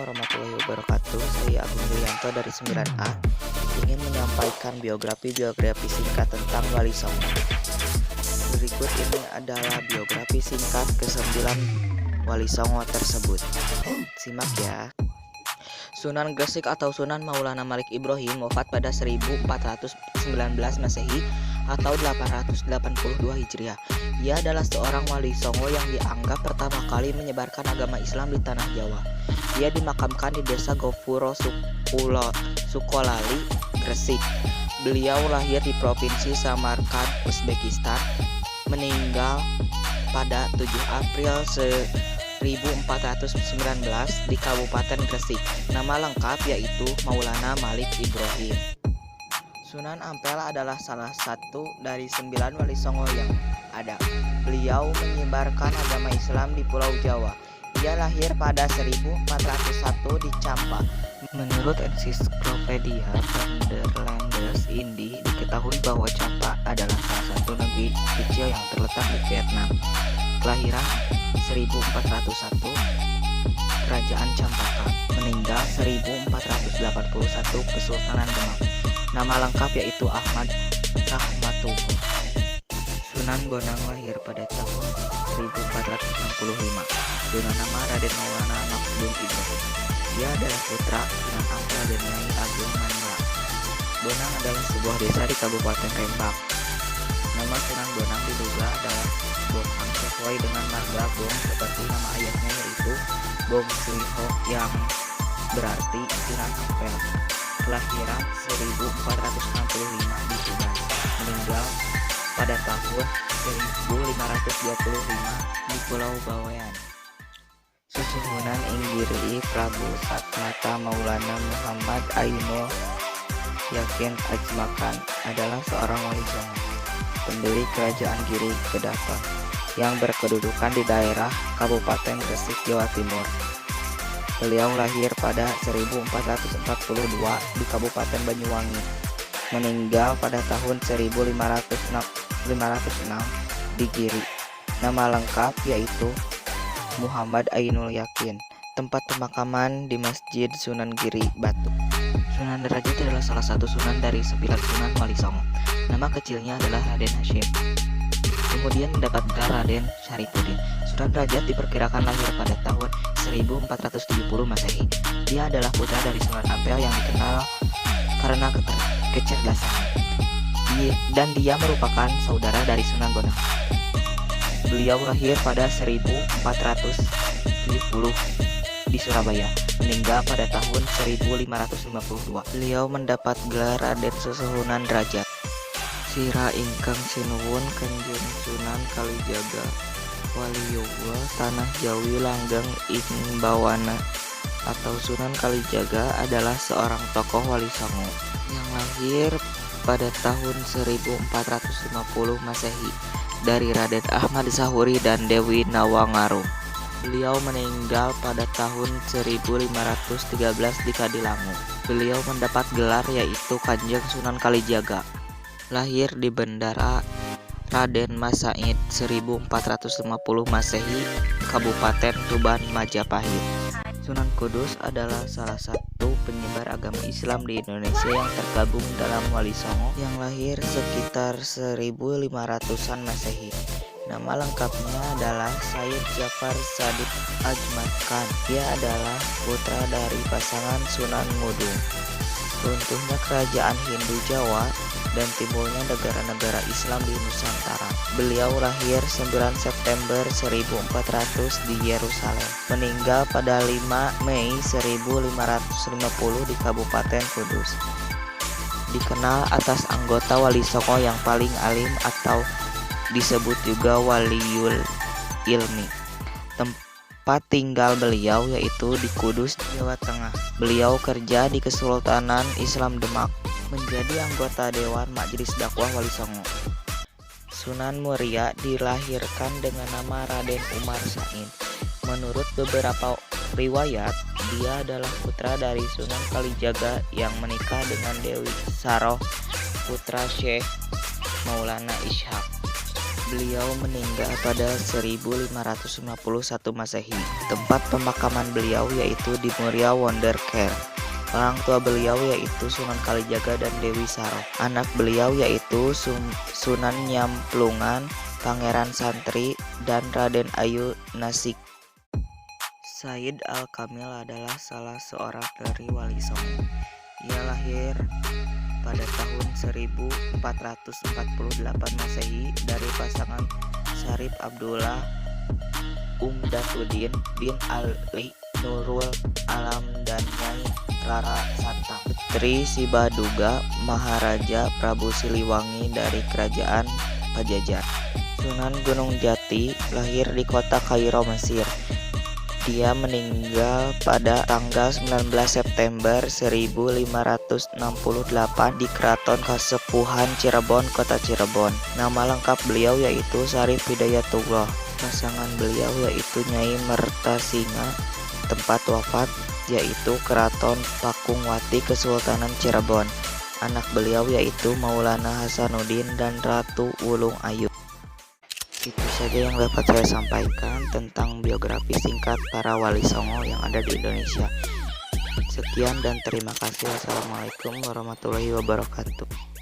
warahmatullahi wabarakatuh. Saya Agung Yulianto dari 9A ingin menyampaikan biografi singkat tentang Wali Songo. Berikut ini adalah biografi singkat ke-9 Wali Songo tersebut. Simak ya. Sunan Gresik atau Sunan Maulana Malik Ibrahim wafat pada 1419 Masehi atau 882 Hijriah. Ia adalah seorang wali songo yang dianggap pertama kali menyebarkan agama Islam di tanah Jawa. Ia dimakamkan di desa Gofuro Sukolali, Gresik. Beliau lahir di Provinsi Samarkand, Uzbekistan, meninggal pada 7 April 1419 di Kabupaten Gresik. Nama lengkap yaitu Maulana Malik Ibrahim. Sunan Ampel adalah salah satu dari 9 wali songo yang ada. Beliau menyebarkan agama Islam di Pulau Jawa. Ia lahir pada 1401 di Champa. Menurut ensiklopedia Nederlandes Indi, diketahui bahwa Champa adalah salah satu negeri kecil yang terletak di Vietnam. Kelahiran 1401, Kerajaan Campaka. Meninggal 1481, Kesultanan Demak. Nama lengkap yaitu Ahmad Rahmatullah. Sunan Bonang lahir pada tahun 1465 dengan nama Raden Maulana Makhdum Ibrahim. Dia adalah putra Sunan Ampel dan Nyai Agung Manila. Bonang adalah sebuah desa di Kabupaten Rembang. Nama Sunan Bonang diduga adalah Bonang sesuai dengan marga Bong seperti nama ayahnya yaitu Bong Sliho yang berarti Sunan Ampel. Kelahiran 1465 di Tuban. Meninggal pada tahun 1525 di Pulau Bawean. Susuhunan Inggiri Prabu Satmata Maulana Muhammad Ainul Yakin Ajmakan adalah seorang wali songo, pendiri Kerajaan Giri Kedaton yang berkedudukan di daerah Kabupaten Gresik, Jawa Timur. Beliau lahir pada 1442 di Kabupaten Banyuwangi. Meninggal pada tahun 1506 di Giri. Nama lengkap yaitu Muhammad Ainul Yakin. Tempat pemakaman di Masjid Sunan Giri Batu. Sunan Derajat adalah salah satu sunan dari 9 sunan Wali Songo. Nama kecilnya adalah Raden Hashim. Kemudian mendapat gelar Raden Syarifuddin. Sunan Derajat diperkirakan lahir pada tahun 1470 Masehi. Dia adalah putra dari Sunan Ampel yang dikenal karena kecerdasannya. Dan dia merupakan saudara dari Sunan Bonang. Beliau lahir pada 1470 di Surabaya, meninggal pada tahun 1552. Beliau mendapat gelar Raden Susuhunan Derajat. Sira ingkang sinuwun Kanjeng Sunan Kalijaga Waliyullah Tanah Jawi Langgeng ing Bawana atau Sunan Kalijaga adalah seorang tokoh wali songo yang lahir pada tahun 1450 Masehi dari Raden Ahmad Zahuri dan Dewi Nawangarung. Beliau meninggal pada tahun 1513 di Kadilangu. Beliau mendapat gelar yaitu Kanjeng Sunan Kalijaga. Lahir di Bendara Raden Mas Said 1450 Masehi, Kabupaten Tuban, Majapahit. Sunan Kudus adalah salah satu penyebar agama Islam di Indonesia yang tergabung dalam Wali Songo yang lahir sekitar 1500-an Masehi. Nama lengkapnya adalah Sayyid Jafar Shadiq Ajmat Khan. Dia adalah putra dari pasangan Sunan Ngudung. Runtuhnya kerajaan Hindu Jawa dan timbulnya negara-negara Islam di Nusantara. Beliau lahir 9 September 1400 di Yerusalem. Meninggal pada 5 Mei 1550 di Kabupaten Kudus. Dikenal atas anggota Wali Songo yang paling alim atau disebut juga Waliul Ilmi. Tempat tinggal beliau yaitu di Kudus, Jawa Tengah. Beliau kerja di Kesultanan Islam Demak, menjadi anggota Dewan Majelis Dakwah Wali Songo. Sunan Muria dilahirkan dengan nama Raden Umar Said. Menurut beberapa riwayat, dia adalah putra dari Sunan Kalijaga yang menikah dengan Dewi Saroh, putra Syekh Maulana Ishaq. Beliau meninggal pada 1551 Masehi. Tempat pemakaman beliau yaitu di Muria Wondercare. Orang tua beliau yaitu Sunan Kalijaga dan Dewi Saro. Anak beliau yaitu Sunan Nyamplungan, Pangeran Santri, dan Raden Ayu Nasik. Said Al-Kamil adalah salah seorang dari Wali Songo. Ia lahir pada tahun 1448 Masehi dari pasangan Syarif Abdullah Umdatuddin bin Ali Nurul Alam dan Nyai Rara Santa, putri Sibaduga Maharaja Prabu Siliwangi dari Kerajaan Pajajar. Sunan Gunung Jati lahir di kota Kairo, Mesir. Dia meninggal pada tanggal 19 September 1568 di Keraton Kasepuhan Cirebon, Kota Cirebon. Nama lengkap beliau yaitu Syarif Hidayatullah. Pasangan beliau yaitu Nyai Mertasinga. Tempat wafat yaitu Keraton Pakungwati, Kesultanan Cirebon. Anak beliau yaitu Maulana Hasanuddin dan Ratu Wulung Ayu. Itu saja yang dapat saya sampaikan tentang biografi singkat para Wali Songo yang ada di Indonesia. Sekian dan terima kasih. Wassalamualaikum warahmatullahi wabarakatuh.